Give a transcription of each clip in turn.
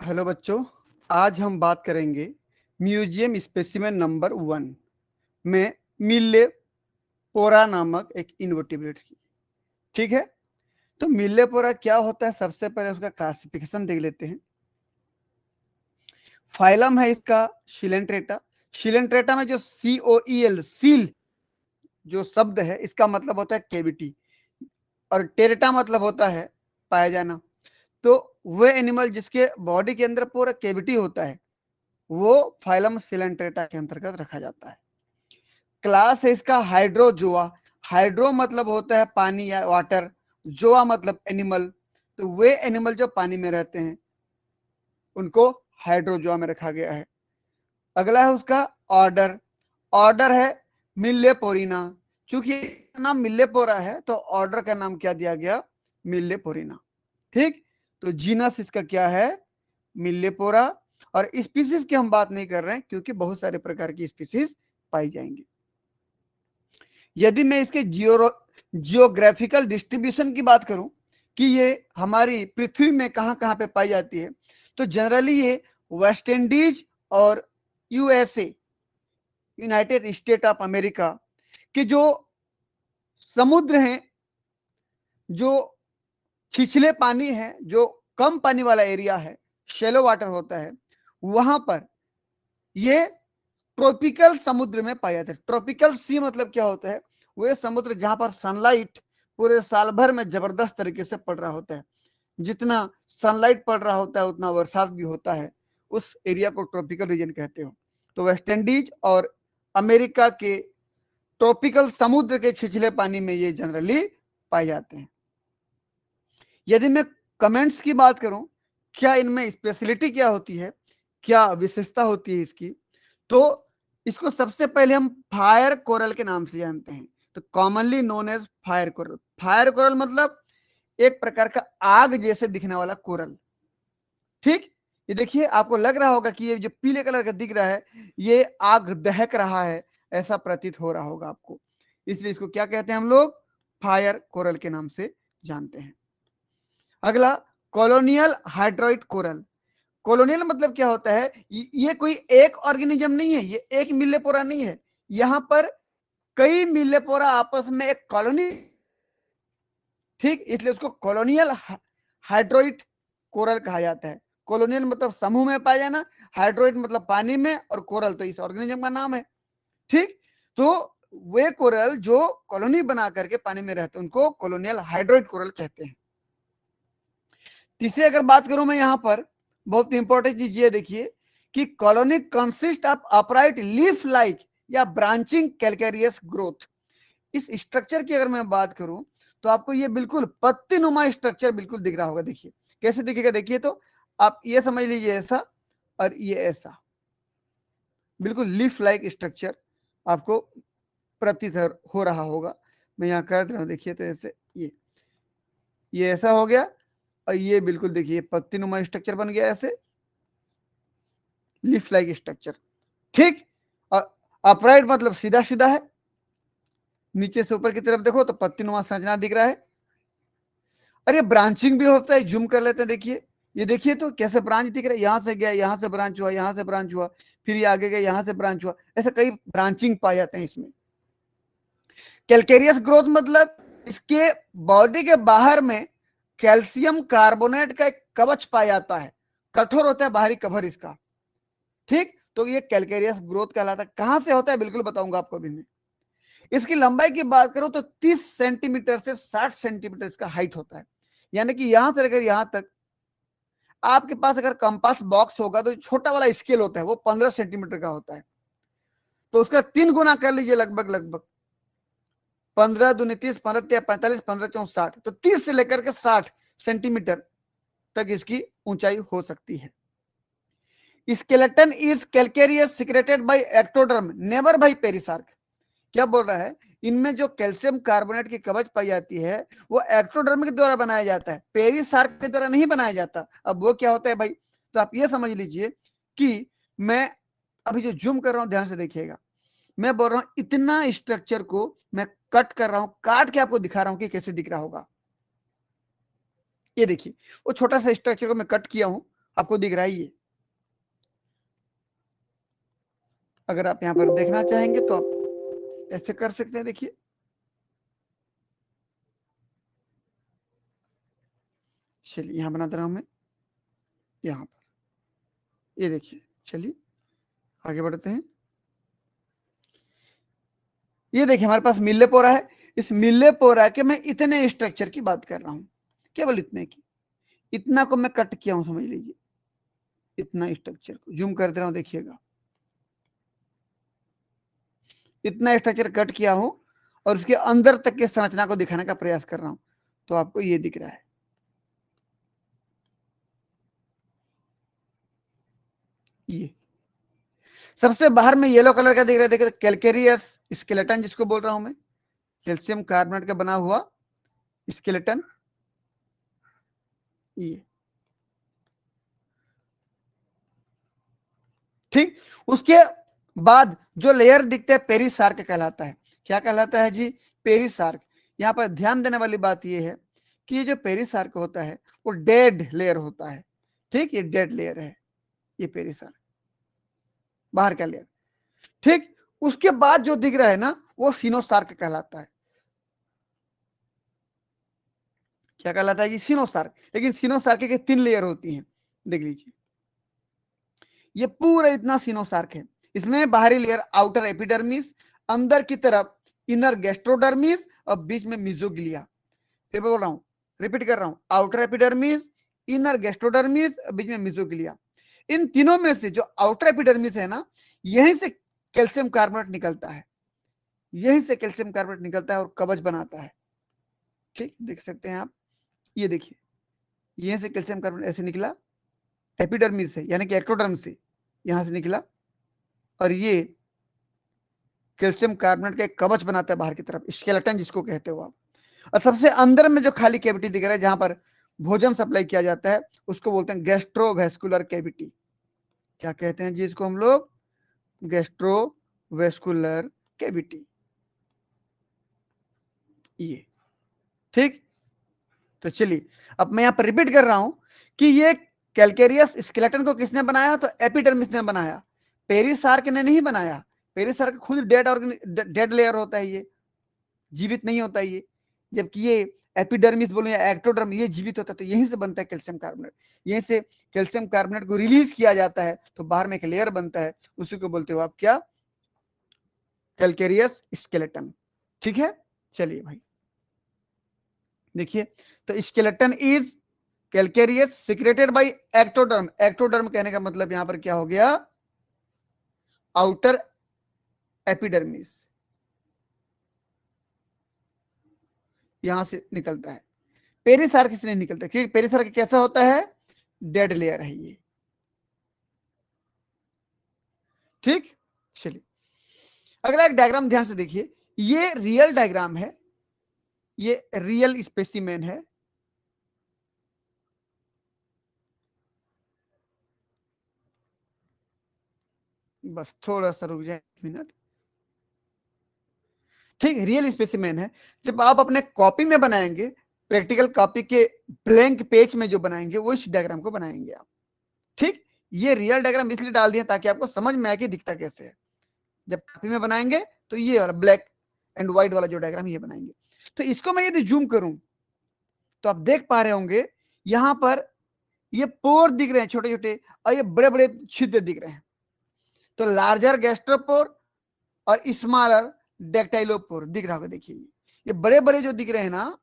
Hello बच्चों, आज हम बात करेंगे म्यूजियम स्पेसिमेन नंबर 1 में मिल्लेपोरा नामक एक इनवर्टिब्रेट की। ठीक है, तो मिल्लेपोरा क्या होता है, सबसे पहले उसका क्लासिफिकेशन देख लेते हैं। फाइलम है इसका शिलेंट्रेटा। शिलेंट्रेटा में जो COEL सील जो शब्द है, इसका मतलब होता है केविटी, और टेरेटा मतलब होता है पाया जाना। तो वे एनिमल जिसके बॉडी के अंदर पूरा केविटी होता है वो फाइलम सिलेंट्रेटा के अंतर्गत रखा जाता है। क्लास है इसका हाइड्रोजोआ। हाइड्रो मतलब होता है पानी या वाटर, जोआ मतलब एनिमल। तो वे एनिमल जो पानी में रहते हैं उनको हाइड्रोजोआ में रखा गया है। अगला है उसका ऑर्डर। ऑर्डर है मिल्लेपोरिना। चूंकि नाम मिल्लेपोरा है तो ऑर्डर का नाम क्या दिया गया, मिल्लेपोरिना। ठीक, तो जीनस इसका क्या है, मिल्लेपोरा। और स्पीसीज की हम बात नहीं कर रहे हैं क्योंकि बहुत सारे प्रकार की स्पीसीज पाई जाएंगी। यदि मैं इसके जियोग्राफिकल डिस्ट्रीब्यूशन की बात करूं कि ये हमारी पृथ्वी में कहां कहां पे पाई जाती है, तो जनरली ये वेस्ट इंडीज और USA, United state of America के जो समुद्र हैं, जो छिछले पानी है, जो कम पानी वाला एरिया है, शेलो वाटर होता है, वहां पर ये ट्रॉपिकल समुद्र में पाया जाता है। ट्रॉपिकल सी मतलब क्या होता है, वह समुद्र जहां पर सनलाइट पूरे साल भर में जबरदस्त तरीके से पड़ रहा होता है। जितना सनलाइट पड़ रहा होता है उतना बरसात भी होता है, उस एरिया को ट्रॉपिकल रीजन कहते हो। तो वेस्ट इंडीज और अमेरिका के ट्रॉपिकल समुद्र के छिछले पानी में ये जनरली पाए जाते हैं। यदि मैं कमेंट्स की बात करूं, क्या इनमें स्पेशलिटी क्या होती है, क्या विशेषता होती है इसकी, तो इसको सबसे पहले हम फायर कोरल के नाम से जानते हैं। तो commonly known as fire coral. Fire coral मतलब एक प्रकार का आग जैसे दिखने वाला कोरल। ठीक, ये देखिए, आपको लग रहा होगा कि ये जो पीले कलर का दिख रहा है ये आग दहक रहा है, ऐसा प्रतीत हो रहा होगा आपको। इसलिए इसको क्या कहते हैं हम लोग, फायर कोरल के नाम से जानते हैं। अगला कॉलोनियल हाइड्रोइड कोरल। कॉलोनियल मतलब क्या होता है, ये कोई एक ऑर्गेनिज्म नहीं है, ये एक मिल्लेपोरा नहीं है, यहां पर कई मिल्लेपोरा आपस में एक कॉलोनी। ठीक, इसलिए उसको कॉलोनियल हाइड्रोइड कोरल कहा जाता है। कॉलोनियल मतलब समूह में पाया जाना, हाइड्रोइड मतलब पानी में, और कोरल तो इस ऑर्गेनिज्म का नाम है। ठीक, तो वे कोरल जो कॉलोनी बना करके पानी में रहते हैं उनको कॉलोनियल हाइड्रोइड कोरल कहते हैं। तीसरी अगर बात करूं मैं, यहां पर बहुत इंपॉर्टेंट चीज ये देखिए कि colony consist of upright leaf like या ब्रांचिंग कैलकेरियस ग्रोथ। इस स्ट्रक्चर की अगर मैं बात करूं तो आपको ये बिल्कुल पत्ती नुमा स्ट्रक्चर बिल्कुल दिख रहा होगा। देखिए कैसे दिखेगा, देखिए तो आप ये समझ लीजिए ऐसा और ये ऐसा, बिल्कुल लीफ लाइक स्ट्रक्चर आपको प्रतीत हो रहा होगा। मैं यहाँ कर रहा हूँ, देखिए तो ऐसे ये ऐसा हो गया, और ये बिल्कुल देखिए पत्ती नुमा स्ट्रक्चर बन गया ऐसे, लीफ लाइक स्ट्रक्चर। ठीक, और अपराइट मतलब सीधा सीधा है, नीचे से ऊपर की तरफ देखो तो पत्ती नुमा संरचना दिख रहा है। अरे ब्रांचिंग भी होता है, जूम कर लेते हैं, देखिए ये देखिए तो कैसे ब्रांच दिख रहा है, यहां से गया, यहां से ब्रांच हुआ, यहां से ब्रांच हुआ, फिर ये आगे गया, यहां से ब्रांच हुआ, ऐसे कई ब्रांचिंग पाए जाते हैं इसमें। कैलकेरियस ग्रोथ मतलब इसके बॉडी के बाहर में कैल्शियम कार्बोनेट का एक कवच पाया जाता है, कठोर होता है बाहरी कवर इसका। ठीक, तो ये कैलकेरियस ग्रोथ कहलाता है। कहां से होता है बिल्कुल बताऊंगा आपको अभी मैं। इसकी लंबाई की बात करूं तो 30 सेंटीमीटर से 60 सेंटीमीटर इसका हाइट होता है, यानी कि यहां से लेकर यहां तक। आपके पास अगर कंपास बॉक्स होगा तो छोटा वाला स्केल होता है वो 15 सेंटीमीटर का होता है, तो उसका 3 गुना कर लीजिए, लगभग लगभग 15 दूनी 30, 15 45, 15 चौं 60, तो 30 से लेकर के 60 सेंटीमीटर तक इसकी ऊंचाई हो सकती है। Skeleton is calcareous secreted by ectoderm, never by perisarc. क्या बोल रहा है, इनमें जो कैल्शियम कार्बोनेट की कवच पाई जाती है वो एक्टोडर्म के द्वारा बनाया जाता है, पेरिसार्क के द्वारा नहीं बनाया जाता। अब वो क्या होता है भाई, तो आप ये समझ लीजिए कि मैं अभी जो जूम कर रहा हूं ध्यान से देखिएगा, मैं बोल रहा हूं इतना स्ट्रक्चर को मैं कट कर रहा हूं, काट के आपको दिखा रहा हूं कि कैसे दिख रहा होगा। ये देखिए वो छोटा सा स्ट्रक्चर को मैं कट किया हूं आपको दिख रहा है ये। अगर आप यहां पर देखना चाहेंगे तो आप ऐसे कर सकते हैं, देखिए चलिए यहां बना दे रहा हूं मैं, यहां पर ये देखिए। चलिए आगे बढ़ते हैं। ये देखिए हमारे पास मिल्लेपोरा है। इस मिल्लेपोरा के मैं इतने स्ट्रक्चर की बात कर रहा हूं, केवल इतने की। इतना को मैं कट किया हूं, समझ लीजिए, इतना स्ट्रक्चर को जूम कर दे रहा हूं, देखिएगा इतना स्ट्रक्चर कट किया हूं और उसके अंदर तक के संरचना को दिखाने का प्रयास कर रहा हूं। तो आपको ये दिख रहा है, ये सबसे बाहर में येलो कलर का दिख रहा है, देखिए कैलकेरियस स्केलेटन जिसको बोल रहा हूं मैं, कैल्शियम कार्बोनेट का बना हुआ स्केलेटन। ये ठीक, उसके बाद जो लेयर दिखता है पेरिसार्क कहलाता है। क्या कहलाता है जी? पेरिसार्क। यहां पर ध्यान देने वाली बात यह है कि ये जो पेरिसार्क होता है वो डेड लेयर होता है। ठीक, ये डेड लेयर है, ये पेरिसार्क बाहर का लेयर। ठीक, उसके बाद जो दिख रहा है ना वो सिनोसार्क कहलाता है। क्या कहलाता है? ये सिनोसार्क। लेकिन सिनोसार्क के 3 लेयर होती हैं, देख लीजिए। ये पूरा इतना सिनोसार्क है। इसमें बाहरी लेयर आउटर एपिडर्मिस, अंदर की तरफ इनर गैस्ट्रोडर्मिस और बीच में मिजोग्लिया। फिर बोल रहा हूं, रिपीट कर रहा हूं, आउटर एपिडर्मिस, इनर गैस्ट्रोडर्मिस, बीच में मिजोग्लिया। इन तीनों में से जो आउटर एपिडर्मिस है ना, यहीं से कैल्शियम कार्बोनेट निकलता है, यहीं से कैल्शियम कार्बोनेट निकलता है और कवच बनाता है। ठीक, देख सकते हैं आप, ये देखिए यहीं से कैल्शियम कार्बोनेट ऐसे निकला एपिडर्मिस से, यानी कि एक्टोडर्म से, यहां से निकला और ये कैल्शियम कार्बोनेट का एक कवच बनाता है बाहर की तरफ, स्केलेटन जिसको कहते हो आप। और सबसे अंदर में जो खाली कैविटी दिख रहा है जहां पर भोजन सप्लाई किया जाता है उसको बोलते हैं गैस्ट्रोवेस्कुलर कैविटी। क्या कहते हैं जी इसको हम लोग? Gastrovascular cavity. ये ठीक। तो चलिए अब मैं यहां पर रिपीट कर रहा हूं कि ये कैलकेरियस स्केलेटन को किसने बनाया? तो एपिडर्मिस ने बनाया, पेरिसार्क ने नहीं बनाया। पेरिसार्क खुद डेड लेयर होता है, ये जीवित नहीं होता ये। जबकि ये एपिडर्मिस बोलो या एक्टोडर्म, ये जीवित होता है। तो यहीं से बनता है कैल्शियम कार्बोनेट, यहीं से कैल्शियम कार्बोनेट को रिलीज किया जाता है तो बाहर में एक लेयर बनता है, उसी को बोलते हो आप क्या? Calcareous skeleton. ठीक है, चलिए भाई देखिए, तो skeleton is calcareous secreted by ectoderm. Ectoderm कहने का मतलब यहां पर क्या हो गया? आउटर एपिडर्मिस यहां से निकलता है, पेरिसार्क से नहीं निकलता, क्योंकि पेरिसार्क कैसा होता है? डेड लेयर है ये। ठीक, चलिए अगला एक डायग्राम ध्यान से देखिए, ये रियल डायग्राम है, ये रियल स्पेसिमेन है। बस थोड़ा सा रुक जाए, 1 मिनट। ठीक, रियल स्पेसिमेन है। जब आप अपने कॉपी में बनाएंगे, प्रैक्टिकल कॉपी के ब्लैंक पेज में जो बनाएंगे वो इस डायग्राम को बनाएंगे आप। ठीक, ये रियल डायग्राम इसलिए डाल दिया ताकि आपको समझ में आए कि दिखता कैसे है। जब कॉपी में बनाएंगे तो ये वाला ब्लैक एंड व्हाइट वाला जो डायग्राम ये बनाएंगे। तो इसको मैं यदि जूम करूं तो आप देख पा रहे होंगे यहां पर ये पोर दिख रहे हैं छोटे छोटे, और ये बड़े बड़े छिद्र दिख रहे हैं। तो लार्जर गैस्ट्रोपोर और स्मॉलर डेक्टाइलोपोर दिख रहा होगा। देखिए ये बड़े बड़े जो दिख रहे हैं ना,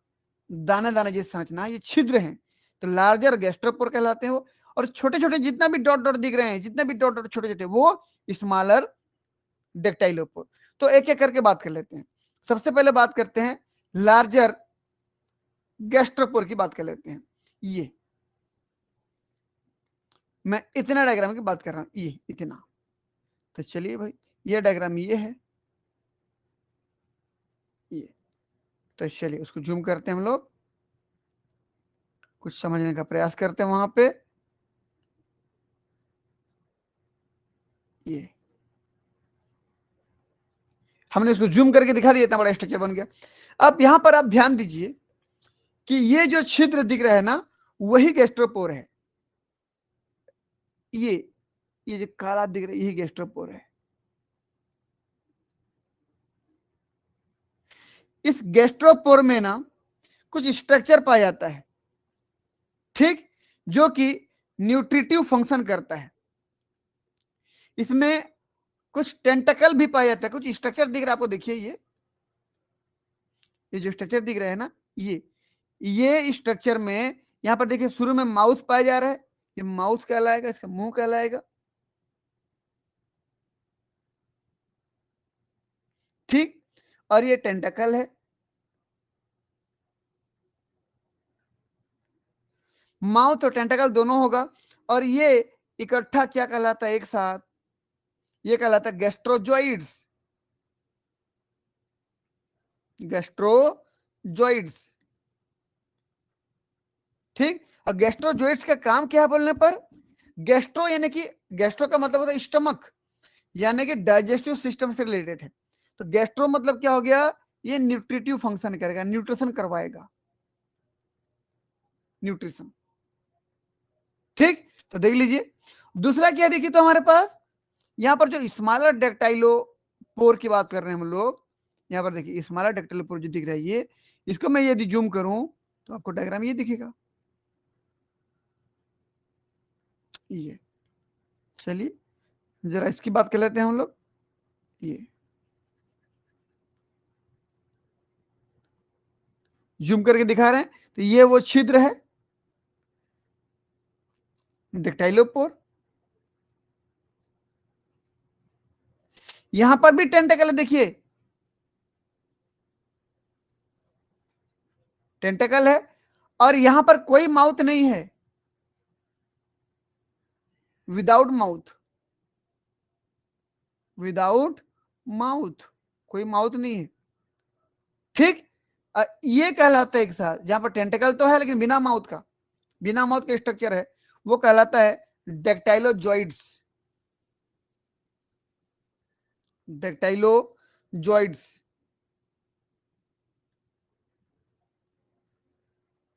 दाने दाने जैसे संरचना, ये छिद्र हैं, तो लार्जर गैस्ट्रोपोर कहलाते हैं वो। और छोटे छोटे जितना भी डॉट डॉट दिख रहे हैं, जितने भी डॉट डॉट छोटे छोटे, वो स्मॉलर डेक्टाइलोपोर। तो एक एक करके बात कर लेते हैं। सबसे पहले बात करते हैं लार्जर गैस्ट्रोपोर की बात कर लेते हैं। ये मैं इतना डायग्राम की बात कर रहा हूं, ये इतना। तो चलिए भाई, ये डायग्राम ये है, ये। तो चलिए उसको जूम करते हैं हम लोग, कुछ समझने का प्रयास करते हैं वहां पे। ये हमने इसको जूम करके दिखा दिया, इतना बड़ा स्ट्रक्चर बन गया। अब यहां पर आप ध्यान दीजिए कि ये जो छिद्र दिख रहा है ना, वही गैस्ट्रोपोर है। ये जो काला दिख रहा है यही गैस्ट्रोपोर है। इस गैस्ट्रोपोर में ना कुछ स्ट्रक्चर पाया जाता है, ठीक, जो कि न्यूट्रिटिव फंक्शन करता है। इसमें कुछ टेंटकल भी पाया जाता है, कुछ स्ट्रक्चर दिख रहा है आपको, देखिए ये जो स्ट्रक्चर दिख रहा है ना, ये स्ट्रक्चर में यहां पर देखिए शुरू में माउथ पाया जा रहा है, ये माउथ कहलाएगा, इसका मुंह कहलाएगा, ठीक, और ये टेंटकल है। माउथ और टेंटकल दोनों होगा, और ये इकट्ठा क्या कहलाता है एक साथ, ये कहलाता है गैस्ट्रोजोइड्स। गैस्ट्रोजोइड्स, ठीक। और गैस्ट्रोजोइड्स का काम क्या है बोलने पर, गैस्ट्रो यानी कि गैस्ट्रो का मतलब होता है स्टमक, यानी कि डाइजेस्टिव सिस्टम से रिलेटेड है। तो गैस्ट्रो मतलब क्या हो गया, ये न्यूट्रिटिव फंक्शन करेगा, न्यूट्रिशन करवाएगा, न्यूट्रिशन, ठीक। तो देख लीजिए दूसरा क्या देखिए, तो हमारे पास यहां पर जो स्मॉलर डेक्टाइलोपोर की बात कर रहे हैं हम लोग, यहां पर देखिए स्मॉलर डेक्टाइलोपोर जो दिख रहा है ये, इसको मैं यदि जूम करूं तो आपको डायग्राम ये दिखेगा, ये, चलिए जरा इसकी बात कर लेते हैं हम लोग। ये जूम करके दिखा रहे हैं, तो ये वो छिद्र है डेक्टाइलोपोर, यहां पर भी टेंटेकल है, देखिए टेंटेकल है, और यहां पर कोई माउथ नहीं है, विदाउट माउथ, विदाउट माउथ, कोई माउथ नहीं है, ठीक। ये कहलाता है एक साथ, जहां पर टेंटेकल तो है लेकिन बिना माउथ का, बिना माउथ का स्ट्रक्चर है, वो कहलाता है डेक्टाइलोजॉइड्स, डेक्टाइलोजॉइड्स,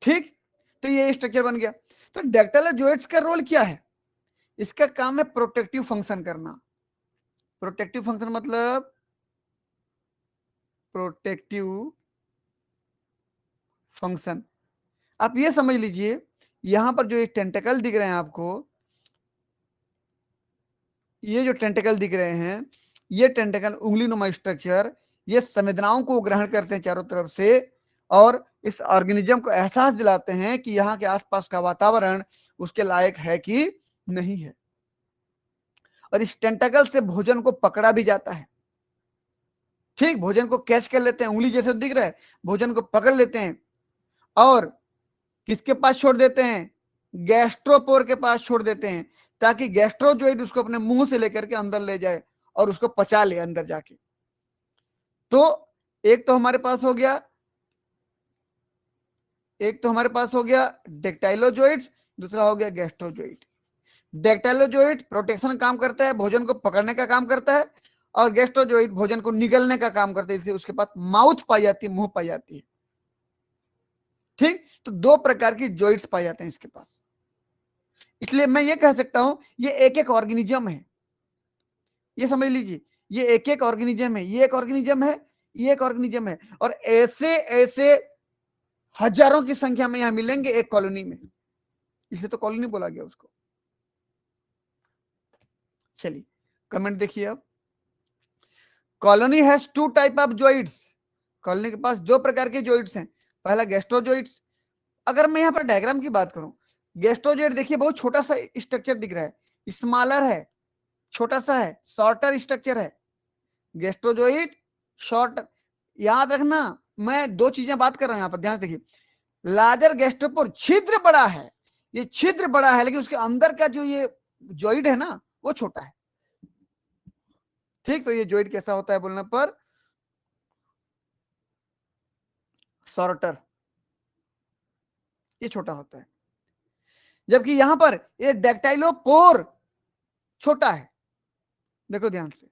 ठीक। तो ये स्ट्रक्चर बन गया। तो डेक्टाइलोजॉइड्स का रोल क्या है, इसका काम है प्रोटेक्टिव फंक्शन करना। प्रोटेक्टिव फंक्शन मतलब प्रोटेक्टिव फंक्शन, आप ये समझ लीजिए, यहां पर जो ये टेंटेकल दिख रहे हैं आपको, ये जो टेंटेकल दिख रहे हैं, ये टेंटेकल उंगली नुमा स्ट्रक्चर, ये संवेदनाओं को ग्रहण करते हैं चारों तरफ से, और इस ऑर्गेनिज्म को एहसास दिलाते हैं कि यहाँ के आसपास का वातावरण उसके लायक है कि नहीं है, और इस टेंटेकल से भोजन को पकड़ा भी जाता है, ठीक, भोजन को कैच कर लेते हैं, उंगली जैसे दिख रहा है, भोजन को पकड़ लेते हैं, और किसके पास छोड़ देते हैं, गैस्ट्रोपोर के पास छोड़ देते हैं, ताकि गैस्ट्रोजोइड उसको अपने मुंह से लेकर के अंदर ले जाए और उसको पचा ले अंदर जाके। तो एक तो हमारे पास हो गया, एक तो हमारे पास हो गया डेक्टाइलोजोइड्स, दूसरा हो गया गैस्ट्रोजोइड। डेक्टाइलोजोइड प्रोटेक्शन काम करता है, भोजन को पकड़ने का काम करता है, और गैस्ट्रोजोइड भोजन को निगलने का काम करते हैं, इसलिए उसके पास माउथ पाई जाती है, मुंह पाई जाती है, ठीक। तो दो प्रकार की जॉइंट्स पाए जाते हैं इसके पास, इसलिए मैं ये कह सकता हूं ये एक एक ऑर्गेनिज्म है, ये समझ लीजिए, ये एक एक ऑर्गेनिज्म है, ये एक ऑर्गेनिज्म है, ये एक ऑर्गेनिज्म है, और ऐसे ऐसे हजारों की संख्या में यहां मिलेंगे एक कॉलोनी में, इसलिए तो कॉलोनी बोला गया उसको। चलिए कमेंट देखिए अब, colony has two type of joints, colony के पास दो प्रकार के जॉइंट्स हैं, पहला गैस्ट्रोजॉइंट्स। अगर मैं यहां पर डायग्राम की बात करूं, गैस्ट्रोजॉइंट देखिए बहुत छोटा सा स्ट्रक्चर दिख रहा है, स्मॉलर है, छोटा सा है, शॉर्टर स्ट्रक्चर है, गैस्ट्रोजॉइड शॉर्ट, याद रखना मैं दो चीजें बात कर रहा हूं यहां पर, ध्यान देखिए, लार्जर गैस्ट्रोपोर छिद्र बड़ा है, ये छिद्र बड़ा है, लेकिन उसके अंदर का जो ये जॉइड है ना वो छोटा है, ठीक। तो ये जॉइड कैसा होता है बोलने पर, शॉर्टर, ये छोटा होता है, जबकि यहां पर ये डेक्टाइलोपोर छोटा है, देखो ध्यान से,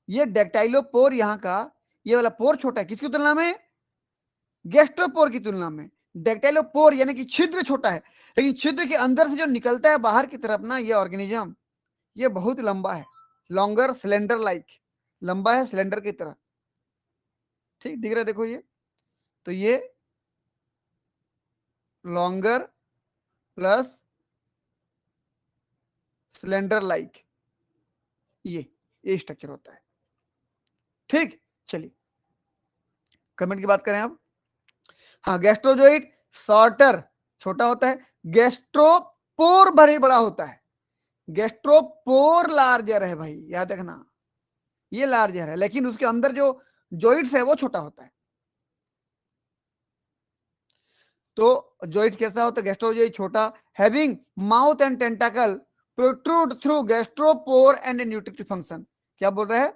ये डेक्टाइलोपोर यहां का ये वाला पोर छोटा है, किसकी तुलना में, गैस्ट्रोपोर की तुलना में, डेक्टाइलोपोर यानी कि छिद्र छोटा है, लेकिन छिद्र के अंदर से जो निकलता है बाहर की तरफ ना, ये ऑर्गेनिज्म ये बहुत लंबा है, लॉन्गर सिलेंडर लाइक, लंबा है सिलेंडर की तरह। ठीक दिख रहा है, देखो ये, तो ये लॉन्गर प्लस सिलेंडर लाइक, ये स्ट्रक्चर होता है। ठीक, चलिए कमेंट की बात करें अब। हाँ, गैस्ट्रोजोइड शॉर्टर छोटा होता है, गैस्ट्रोपोर बड़े बड़ा होता है, गैस्ट्रोपोर लार्जर है भाई, याद रखना, ये लार्जर है, लेकिन उसके अंदर जो जॉइंट्स है वो छोटा होता है। तो जॉइंट्स कैसा होता है, गैस्ट्रोजोइड छोटा, having mouth and tentacle protrude through gastropore and nutritive function. क्या बोल रहे हैं,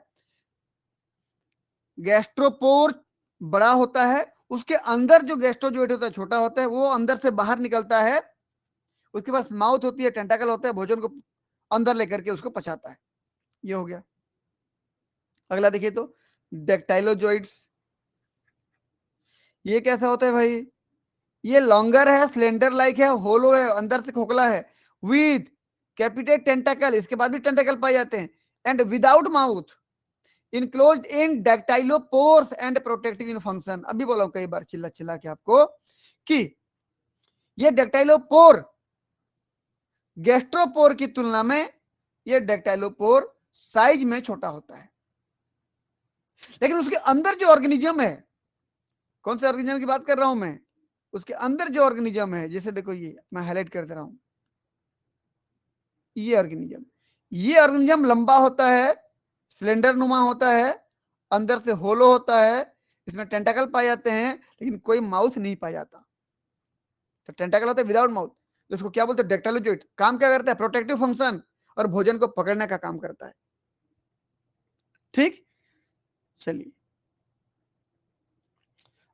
गैस्ट्रोपोर बड़ा होता है, उसके अंदर जो गैस्ट्रोजोइड होता है छोटा होता है, वो अंदर से बाहर निकलता है, उसके पास माउथ होती है, टेंटाकल होता है, भोजन को अंदर लेकर के उसको पचाता है। ये हो गया। अगला देखिए तो डेक्टाइलोजोइड्स, ये कैसा होता है भाई, ये लॉन्गर है, सिलेंडर लाइक है, होलो है, अंदर से खोखला है, विद कैपिटेट टेंटाकल, इसके बाद भी टेंटाकल पाए जाते हैं, and without mouth, enclosed in dactylopores and protective in function. अभी बोला कई बार चिल्ला चिल्ला के आपको कि ये डेक्टाइलोपोर गैस्ट्रोपोर की तुलना में ये डेक्टाइलोपोर साइज में छोटा होता है, लेकिन उसके अंदर जो ऑर्गेनिज्म है, कौन से ऑर्गेनिज्म की बात कर रहा हूं मैं, उसके अंदर जो ऑर्गेनिज्म है, जैसे देखो ये मैं हाईलाइट कर दे रहा हूं, ये ऑर्गेनिज्म लंबा होता है, सिलेंडर नुमा होता है, अंदर से होलो होता है, इसमें टेंटाकल पाए जाते हैं, लेकिन कोई माउथ नहीं पाया जाता। तो टेंटाकल होता है विदाउट माउथ, तो उसको क्या बोलते हैं, डेक्टाइलोजोइड। काम क्या करता है, प्रोटेक्टिव फंक्शन और भोजन को पकड़ने का काम करता है। ठीक, चलिए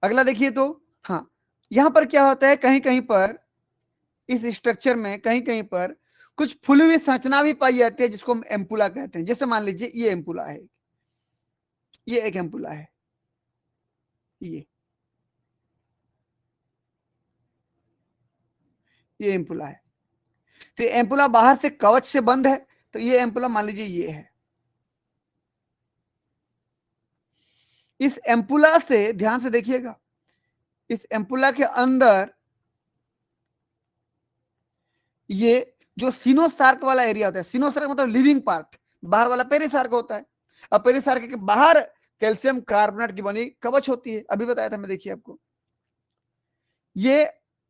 अगला देखिए तो, हाँ यहां पर क्या होता है, कहीं कहीं पर इस स्ट्रक्चर में कहीं कहीं पर कुछ फुली हुई संरचना भी पाई जाती है, जिसको हम एम्पुला कहते हैं। जैसे मान लीजिए ये एम्पुला है, ये एक एम्पुला है, ये एम्पुला है, तो एम्पुला बाहर से कवच से बंद है, तो ये एम्पुला मान लीजिए ये है। इस एम्पुला से ध्यान से देखिएगा, इस एम्पुला के अंदर ये जो सिनोसार्क वाला एरिया होता है, सिनोसार्क मतलब लिविंग पार्ट, बाहर वाला पेरिसार्क होता है। अब पेरिसार्क के बाहर कैल्शियम कार्बोनेट की बनी कवच होती है, अभी बताया था मैं, देखिए आपको, ये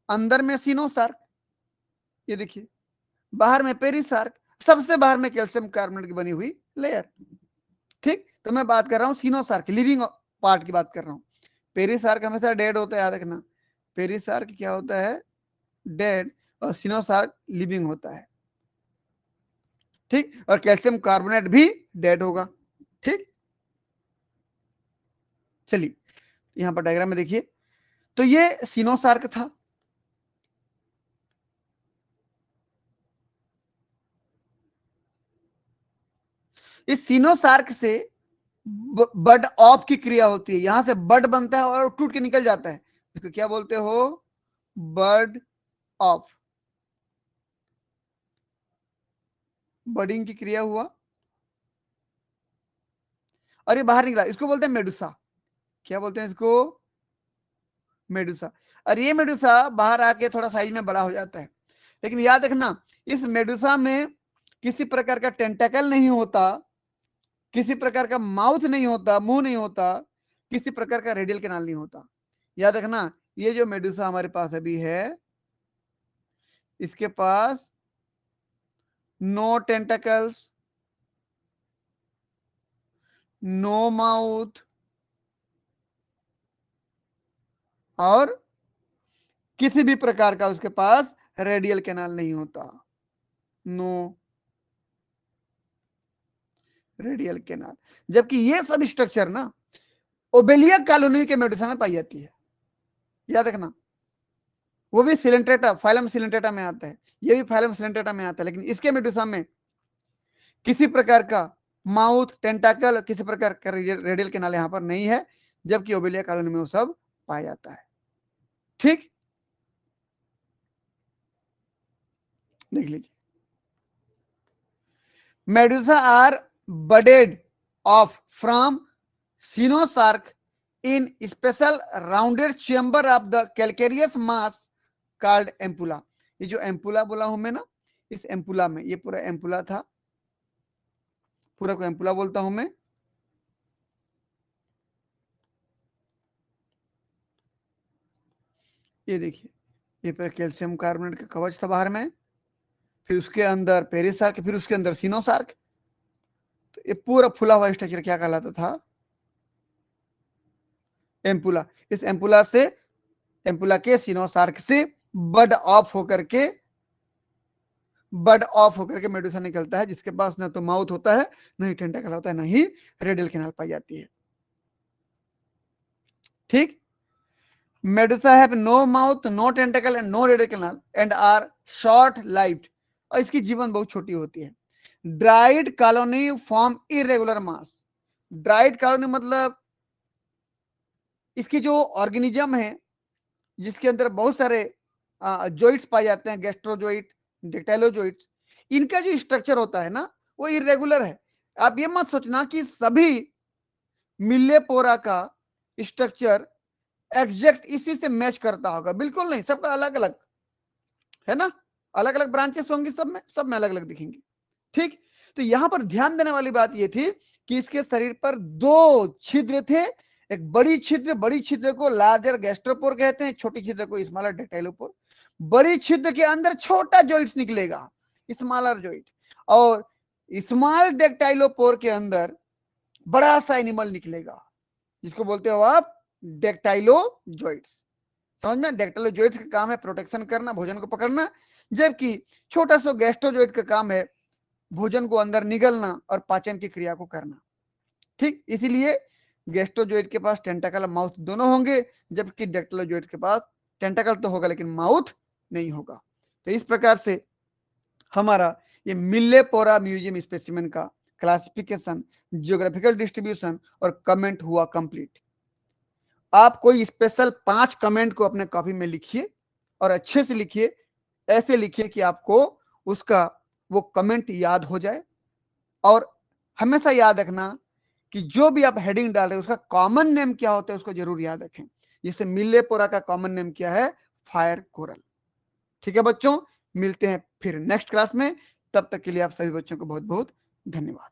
अंदर में सिनोसार्क, ये देखिए बाहर में पेरिसार्क, सबसे बाहर में कैल्शियम कार्बोनेट की बनी हुई लेयर। ठीक, तो मैं बात कर रहा हूँ सिनोसार्क, लिविंग पार्ट की बात कर रहा हूँ। पेरिसार्क हमेशा डेड होता है, याद रखना, पेरिसार्क क्या होता है, डेड, और सिनोसार्क लिविंग होता है। ठीक, और कैल्शियम कार्बोनेट भी डेड होगा। ठीक, चलिए यहां पर डायग्राम में देखिए, तो ये सिनोसार्क था, इस सिनोसार्क से बड ऑफ की क्रिया होती है, यहां से बड बनता है और टूट के निकल जाता है, इसको क्या बोलते हो, बड ऑफ, बडिंग की क्रिया हुआ और ये बाहर निकला, इसको बोलते हैं मेडुसा। क्या बोलते हैं इसको, मेडुसा। और ये मेडुसा बाहर आके थोड़ा साइज में बड़ा हो जाता है, लेकिन याद रखना इस मेडुसा में किसी प्रकार का टेंटाकल नहीं होता, किसी प्रकार का माउथ नहीं होता, मुंह नहीं होता, किसी प्रकार का रेडियल कैनाल नहीं होता। याद रखना, ये जो मेडुसा हमारे पास अभी है, इसके पास नो टेंटाकल्स, नो माउथ, और किसी भी प्रकार का उसके पास रेडियल कैनाल नहीं होता, नो रेडियल कैनाल। जबकि ये सब स्ट्रक्चर ना ओबेलिया कॉलोनी के मेडुसा में पाई जाती है, याद रखना, वो भी सिलेंट्रेटा, फाइलम सिलेंट्रेटा में आता है, ये भी फाइलम सिलेंट्रेटा में आता है, लेकिन इसके मेडुसा में किसी प्रकार का माउथ, टेंटाकल, किसी प्रकार का रेडियल कैनाल यहां पर नहीं है, जबकि ओबेलिया कॉलोनी में वो सब पाया जाता है। ठीक, देख लीजिए, medusa are budded off from coenosarc in special rounded chamber of the calcareous mass called ampulla. ये जो एम्पुला बोला हूं मैं ना, इस एम्पुला में, ये पूरा एम्पुला था, पूरा को एम्पुला बोलता हूं मैं। ये देखिए, ये पूरा कैल्शियम कार्बोनेट का कवच था बाहर में, फिर उसके अंदर पेरिसार्क, फिर उसके अंदर सिनोसार्क। तो ये पूरा फुला हुआ स्ट्रक्चर क्या कहलाता था? एम्पुला। इस एम्पुला से, एम्पुला के सिनोसार्क से बड ऑफ होकर के मेडुसा निकलता है, जिसके पास ना तो माउथ होता है, ना ही टेंटाकल होता है, ना ही रेडियल कैनाल पाई जाती है। ठीक, medusa have no mouth, no tentacle and no radial canal and are short lived, और इसकी जीवन बहुत छोटी होती है। Dried colony form irregular mass. Dried colony मतलब इसकी जो ऑर्गेनिज्म है, जिसके अंदर बहुत सारे जॉइंट्स पाए जाते हैं, गैस्ट्रोजॉइट, डेक्टाइलोजॉइट्स, इनका जो स्ट्रक्चर होता है ना, वो इरेगुलर है। आप ये मत सोचना कि सभी मिल्लेपोरा का स्ट्रक्चर एग्जैक्ट इसी से मैच करता होगा, बिल्कुल नहीं, सबका अलग अलग है ना, अलग अलग ब्रांचेस होंगी, सब में अलग अलग दिखेंगे। ठीक, तो यहां पर ध्यान देने वाली बात यह थी कि इसके शरीर पर दो छिद्र थे, एक बड़ी छिद्र को लार्जर गैस्ट्रोपोर कहते हैं, छोटी छिद्र को स्मॉलर डेक्टाइलोपोर। बड़ी छिद्र के अंदर छोटा जॉइंट्स निकलेगा, स्मॉलर जॉइंट, और स्मॉल डेक्टाइलोपोर के अंदर बड़ा सा एनिमल निकलेगा, जिसको बोलते हो आप डेक्टाइलोजॉइट्स। समझ में, डेक्टाइलोजॉइट्स का काम है प्रोटेक्शन करना, भोजन को पकड़ना, जबकि छोटा सा गैस्ट्रोजॉइट का काम है भोजन को अंदर निगलना और पाचन की क्रिया को करना। ठीक, इसीलिए गैस्ट्रोजॉइट के पास टेंटाकल और माउथ दोनों होंगे, जबकि डेक्टाइलोजॉइट के पास टेंटाकल तो होगा लेकिन माउथ नहीं होगा। तो इस प्रकार से हमारा ये मिल्लेपोरा म्यूजियम स्पेसिमेन का क्लासिफिकेशन, जियोग्राफिकल डिस्ट्रीब्यूशन और कमेंट हुआ कंप्लीट। आप कोई स्पेशल 5 कमेंट को अपने कॉपी में लिखिए और अच्छे से लिखिए, ऐसे लिखिए कि आपको उसका वो कमेंट याद हो जाए। और हमेशा याद रखना कि जो भी आप हेडिंग डाल रहे हैं उसका कॉमन नेम क्या होता है, उसको जरूर याद रखें। जैसे मिल्लेपोरा का कॉमन नेम क्या है? Fire coral. ठीक है बच्चों, मिलते हैं फिर नेक्स्ट क्लास में, तब तक के लिए आप सभी बच्चों को बहुत बहुत धन्यवाद।